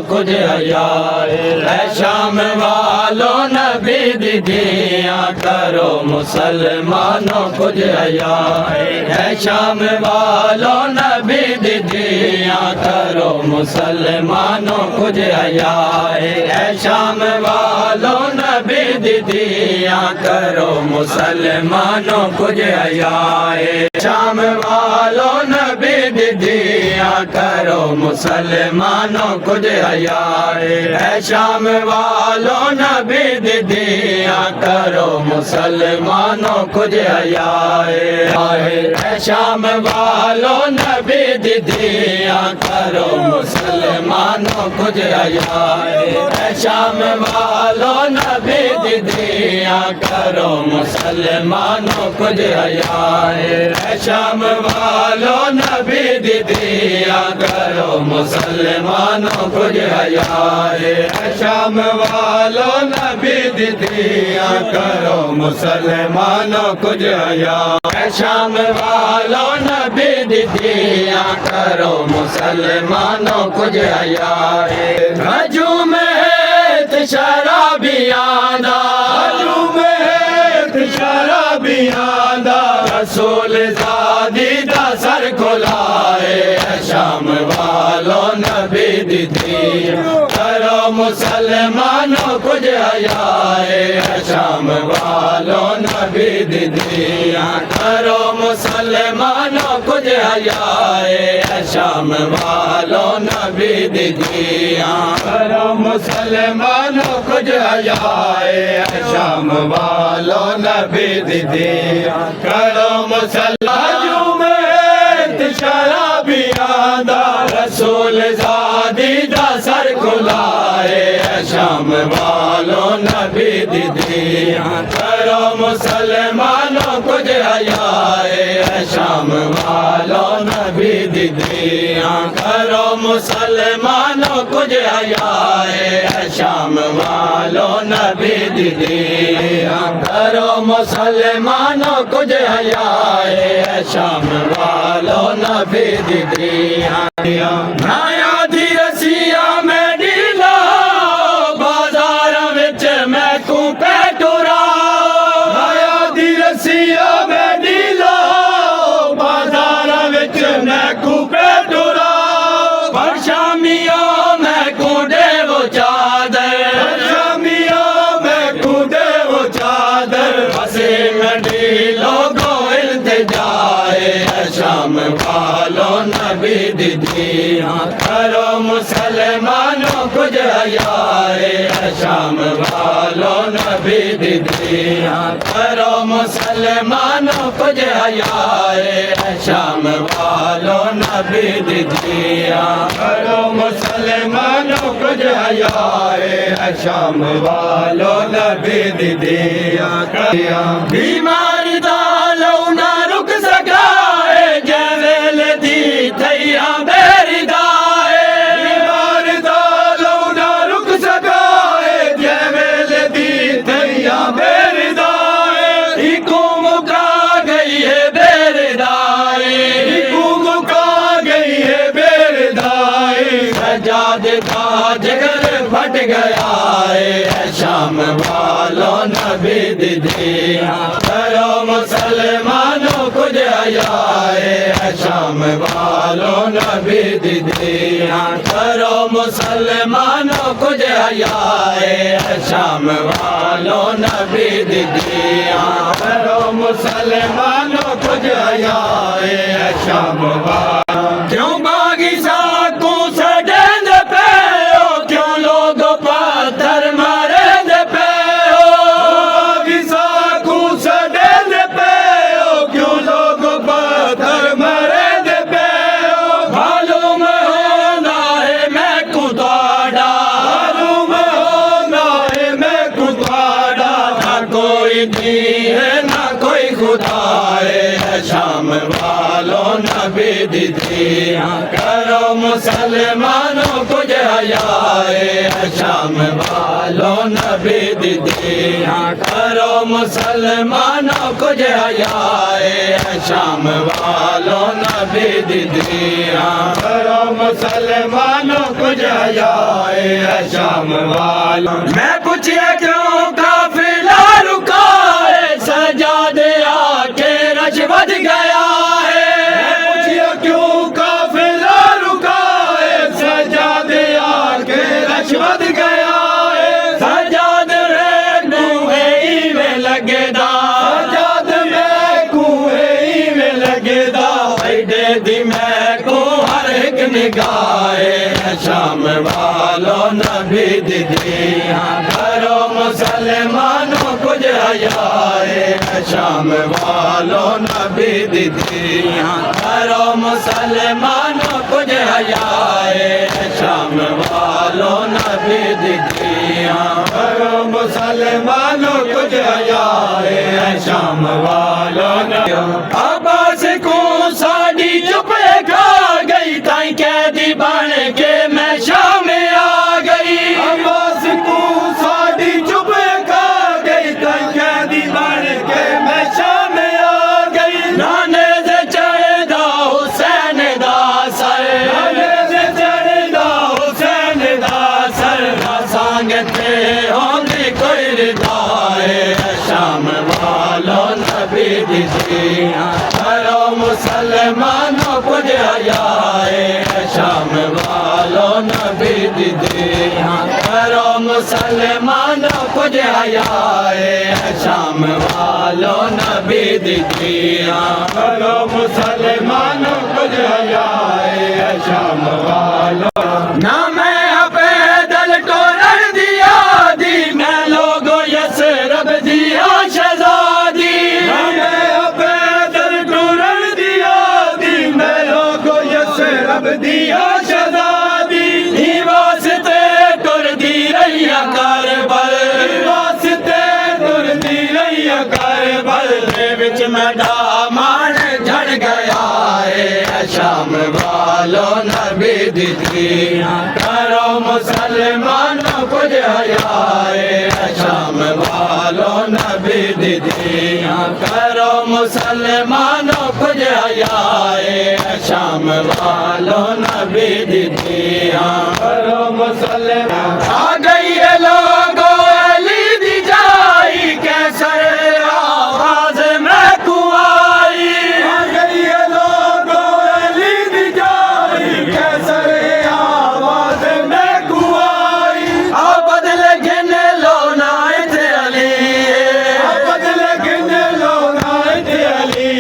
کچھ حیا ہے شام والوں نبی دی دیاں کرو مسلمانوں کچھ حیا ہے شام والوں نبی دی دیاں کرو مسلمانوں کچھ حیا ہے شام والوں نبی دی دیاں کرو مسلمانوں کچھ حیا ہے شام والوں نبی دی دیاں کرو مسلمانوں کچھ حیا ہے شام والوں نبی دی دیاں کرو مسلمانوں کچھ حیا ہے شام والوں نبی دی دیاں کرو مسلمانوں کچھ حیا ہے شام والوں نبی دی دیاں کرو مسلمانوں کچھ حیا ہے شام والوں نبی دی دیاں کرو مسلمانوں کچھ حیا ہے شام والوں نبی دی دیاں کرو مسلمانوں کچھ حیا ہے شام والوں نبی دی دیاں کرو مسلمانوں کچھ حیا ہے ہجوم شرابیاں دا ہجوم شرابیاں دا رسول زادی دا سر کھلائے شام والوں نبی دی دیاں کرو مسلمانوں کچھ حیا ہے شام والوں نبی دی دیاں کرو مسلمانوں کچھ حیا ہے شام والوں نبی دی دیاں کرو مسلمانوں کچھ حیا ہے شام والوں نبی دی دیاں کرو مسلمانوں شرابیاں دا رسول زادی دا سر کھلائے شام والوں نبی دی دیاں کرو مسلمانوں کچھ حیا ہے شام والوں نبی دی دیاں کرو مسلمانوں کچھ حیا ہے شام والوں نبی دی دیاں کرو مسلمانوں کچھ حیا ہے شام والوں نبی دی دیاں نایا دی رسیاں میں ڈیلا بازار وچ میں کو پہ ٹرا نایا دی رسیاں میں ڈیلا بازار وچ میں کو پہ ٹرا پر شامیاں میں کو دے وہ چادر شامیاں میں کو دے وہ چادر بسے میں ڈیلو گو التجائے شام والوں نبی دی دیاں کرو مسلمانوں کچھ حیا ہے شام والوں نبی دی دیاں کرو مسلمانوں کچھ حیا ہے شام والوں نبی دی دیاں کرو مسلمانوں کچھ حیا ہے شام والوں نبی دی دیاں بیماری دا لو نہ رک سکا جویل دی تھیا میری دائے بیمار دا لو نہ رک سکا جویل دی تھیا میری دائے ایکو مکا گئی ہے میری دائے ایکو مکا گئی ہے میری دائے سجاد کا جگر پھٹ گیا ہے شام والوں نبی دی دیاں کرو مسلمانوں کچھ حیا ہے شام والوں نبی دی دیاں کرو مسلمانوں کچھ حیا ہے شام والوں نبی دی دیاں کرو مسلمانوں کچھ حیا ہے شام والوں کیوں باغی ساکوں سے ڈیند پہ ہو کیوں لوگ پتھر مارند پہ ہو باغی ساکوں سے ڈیند پہ ہو کیوں لوگ پتھر مارند پہ ہو معلوم ہونا ہے میں کو تھوڑا معلوم ہونا ہے میں کو تھوڑا نہ کوئی دی ہے نہ کوئی خدا ہے شام والوں نبی دی دیاں کرو مسلمانوں کچھ حیا ہے شام شام والوں نبی دی دیاں کرو مسلمانوں کچھ حیائے شام والوں نبی دی دیاں کرو مسلمانوں کچھ حیائے شام والوں میں پوچھیا کیوں قافلہ رکا ہے سجادے آ کے رش بچ گیا ہے میں پوچھیا کیوں قافلہ رکا ہے سجادے آ کے رش بچ گیا ہے سجاد رے کوئے میں لگے دا سجاد میں کوئے میں لگے دا ایڈے دی میں کو ہر ایک نگاہ شام والوں نبی دی دیاں کرو مسلمانوں کچھ حیائے شام والوں نبی دی دیاں کرو مسلمانوں کچھ حیائے شام والوں نبی دی دیاں کرو مسلمانوں کچھ حیائے شام والوں نبی عباس کو ساڈی چپ کھا گئی تائیں قیدی بن کے میں شام آ گئی عباس کو ساڈی چپ کھا گئی تائیں قیدی بن کے میں شام آ گئی نانے سے چڑھ دا حسین دا سر نانے سے چڑھ دا حسین دا سر نہ سانگتے ہوندی کوئی ردا ہے شام والوں نبی دی دیاں کرو مسلمانوں کچھ حیائے شام والوں نبی دی دیاں کرو مسلمانوں کچھ حیائے شام والوں نبی دی دیاں کرو مسلمانوں کچھ حیائے شام والوں نہ میں پیدل ٹورن دیا دی میں لوگو یسرب دیا شہزادی نہ میں پیدل ٹورن دیا دی میں لوگو یسرب دیا شہزادی ہی واسطے ٹر دی رہیا کربل ہی واسطے ٹر دی رہیا کربل دے وچ میں ڈامان جھڑ گیا ہے شام والوں نبی دی دیاں کرو مسلمانوں کچھ حیائے شام والوں نبی دی دیاں کرو مسلمانوں کچھ حیائے شام والوں نبی دی دیاں کرو مسلمان آ گئی ہے لوگو علی دی جائی کیسر آواز میں کو آئی آ گئی ہے لوگو علی دی جائی کیسر آواز میں کو آئی آ بدلے گھنے لونا ایتھے علی آ بدلے گھنے لونا ایتھے علی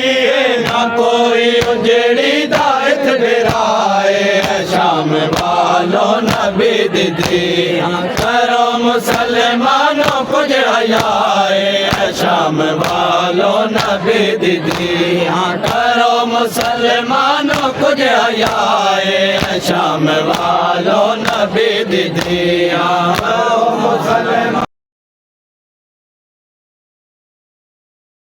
نہ کوئی اجڑی دا ایتھے ڈرائے شام والوں نبی دی دیاں کرو مسلمانوں کچھ حیائے شام والوں نبی دی دیاں کرو مسلمانوں کچھ حیائے شام والوں نبی دی دیاں کرو مسلمان